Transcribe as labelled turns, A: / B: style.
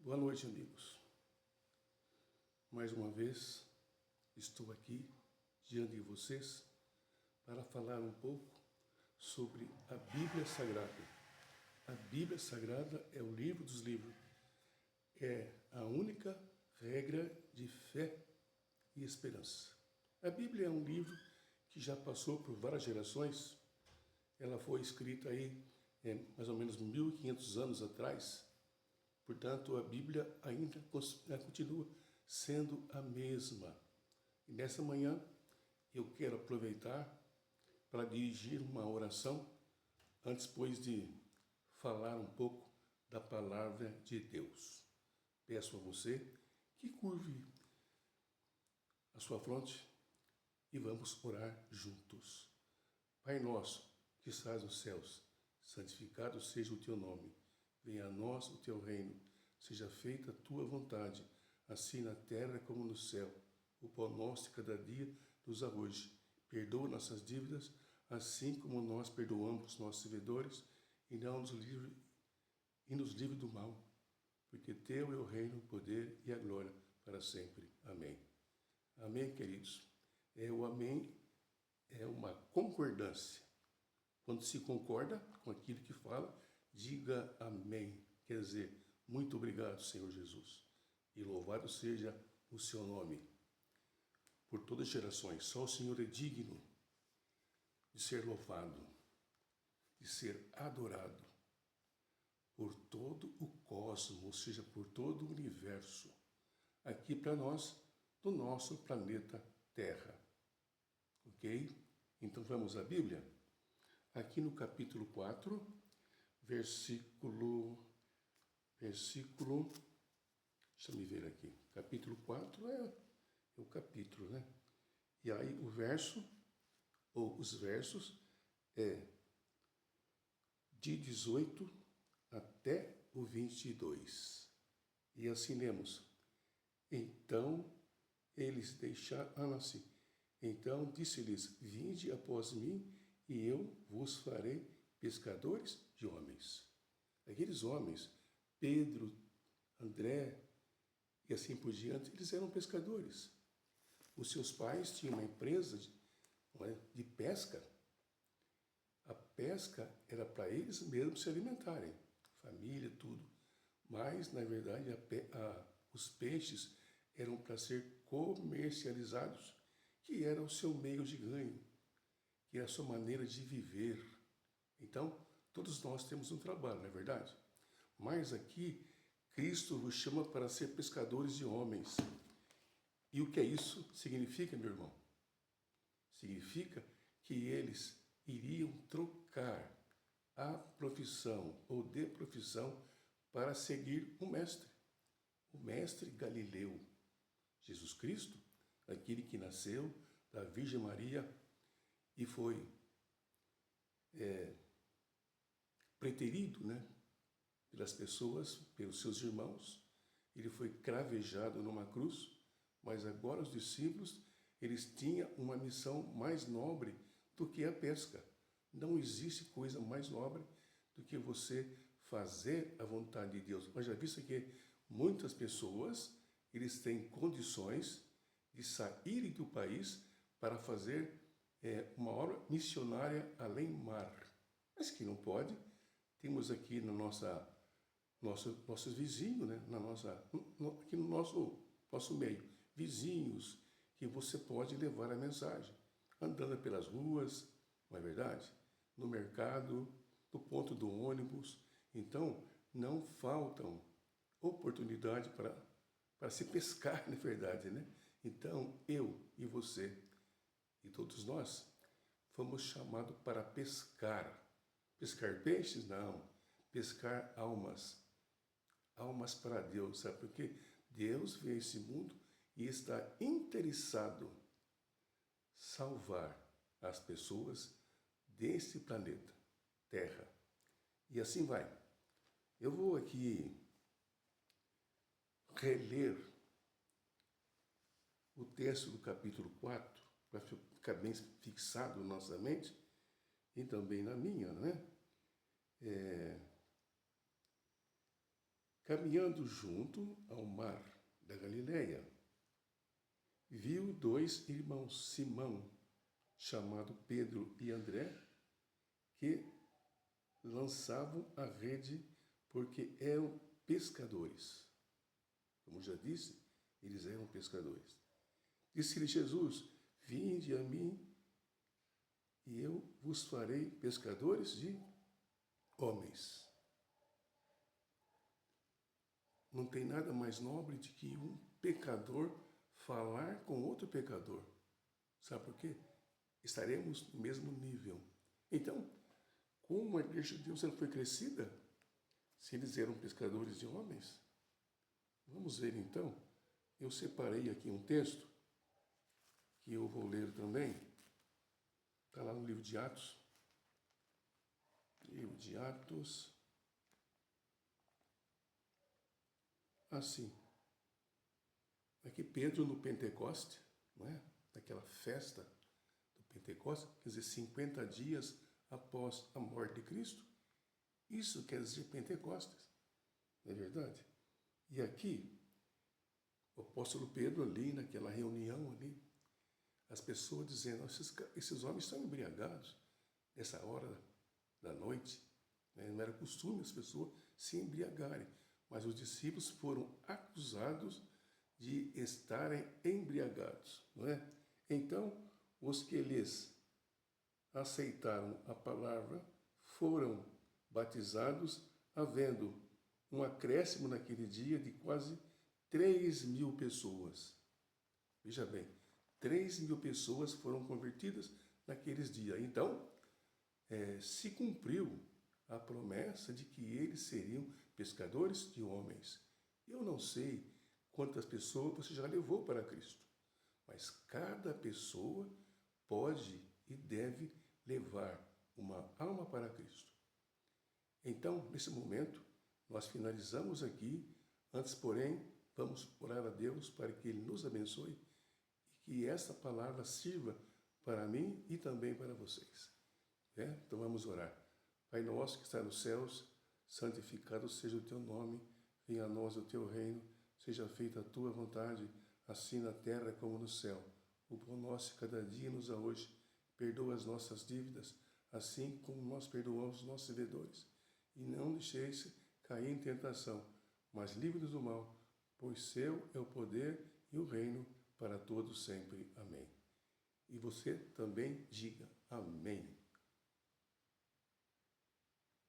A: Boa noite, amigos. Mais uma vez, estou aqui diante de vocês para falar um pouco sobre a Bíblia Sagrada. A Bíblia Sagrada é o livro dos livros. É a única regra de fé e esperança. A Bíblia é um livro que já passou por várias gerações. Ela foi escrita aí mais ou menos 1500 anos atrás. Portanto, a Bíblia ainda continua sendo a mesma. E nessa manhã eu quero aproveitar para dirigir uma oração antes, pois, de falar um pouco da palavra de Deus. Peço a você que curve a sua fronte e vamos orar juntos. Pai nosso, que estás nos céus, santificado seja o teu nome. Venha a nós o teu reino, seja feita a tua vontade, assim na terra como no céu. O pão nosso de cada dia nos dá hoje. Perdoa nossas dívidas, assim como nós perdoamos os nossos devedores, e não nos livre do mal, porque teu é o reino, o poder e a glória para sempre. Amém. Amém, queridos. O amém é uma concordância. Quando se concorda com aquilo que fala, diga amém. Quer dizer, muito obrigado, Senhor Jesus. E louvado seja o seu nome por todas as gerações. Só o Senhor é digno de ser louvado, de ser adorado por todo o cosmos, ou seja, por todo o universo. Aqui para nós, do nosso planeta Terra. Ok? Então vamos à Bíblia? Aqui no capítulo 4, versículo, deixa eu me ver aqui, capítulo 4 é o capítulo, né? E aí o verso, ou os versos, é de 18 até o 22. E assim lemos. Então eles deixaram assim. Então disse-lhes, vinde após mim, e eu vos farei pescadores de homens. Aqueles homens, Pedro, André e assim por diante, eles eram pescadores. Os seus pais tinham uma empresa de pesca. A pesca era para eles mesmos se alimentarem, família, tudo. Mas, na verdade, os peixes eram para ser comercializados, que era o seu meio de ganho, que era a sua maneira de viver. Então, todos nós temos um trabalho, não é verdade? Mas aqui, Cristo nos chama para ser pescadores de homens. E o que é isso significa, meu irmão? Significa que eles iriam trocar a profissão ou de profissão para seguir o Mestre Galileu, Jesus Cristo, aquele que nasceu da Virgem Maria e foi preterido, né, pelas pessoas, pelos seus irmãos. Ele foi cravejado numa cruz, mas agora os discípulos, eles tinham uma missão mais nobre do que a pesca. Não existe coisa mais nobre do que você fazer a vontade de Deus. Mas já visto que muitas pessoas, eles têm condições de saírem do país para fazer uma obra missionária além mar. Mas que não pode. Temos aqui no nossos vizinhos, né? Aqui no nosso meio, vizinhos, que você pode levar a mensagem, andando pelas ruas, não é verdade? No mercado, no ponto do ônibus. Então, não faltam oportunidade para se pescar, na verdade, né? Então, eu e você e todos nós fomos chamados para pescar. Pescar peixes? Não. Pescar almas. Almas para Deus, sabe? Porque Deus veio a esse mundo e está interessado em salvar as pessoas desse planeta, Terra. E assim vai. Eu vou aqui reler o texto do capítulo 4, para ficar bem fixado na nossa mente, e também na minha, né? caminhando junto ao mar da Galileia, viu dois irmãos, Simão, chamado Pedro, e André, que lançavam a rede porque eram pescadores. Como já disse, eles eram pescadores. Disse-lhe Jesus: vinde a mim e eu vos farei pescadores de homens. Não tem nada mais nobre do que um pecador falar com outro pecador. Sabe por quê? Estaremos no mesmo nível. Então, como a igreja de Deus foi crescida, se eles eram pescadores de homens, vamos ver então. Eu separei aqui um texto, que eu vou ler também. Está lá no livro de Atos. Livro de Atos. Assim. Aqui Pedro no Pentecoste, não é? Naquela festa do Pentecoste, quer dizer, 50 dias após a morte de Cristo. Isso quer dizer Pentecostes, não é verdade? E aqui, o apóstolo Pedro ali, naquela reunião ali, as pessoas dizendo: esses homens estão embriagados nessa hora da noite. Não era costume as pessoas se embriagarem, mas os discípulos foram acusados de estarem embriagados, não é? Então, os que lhes aceitaram a palavra foram batizados, havendo um acréscimo naquele dia de quase 3.000 pessoas. Veja bem, 3.000 pessoas foram convertidas naqueles dias. Então, se cumpriu a promessa de que eles seriam pescadores de homens. Eu não sei quantas pessoas você já levou para Cristo, mas cada pessoa pode e deve levar uma alma para Cristo. Então, nesse momento, nós finalizamos aqui. Antes, porém, vamos orar a Deus para que Ele nos abençoe e que essa palavra sirva para mim e também para vocês. Então vamos orar. Pai nosso que está nos céus, santificado seja o teu nome, venha a nós o teu reino, seja feita a tua vontade, assim na terra como no céu. O pão nosso cada dia nos dá hoje, perdoa as nossas dívidas, assim como nós perdoamos os nossos devedores. E não deixeis cair em tentação, mas livre-nos do mal, pois seu é o poder e o reino para todos sempre. Amém. E você também diga amém.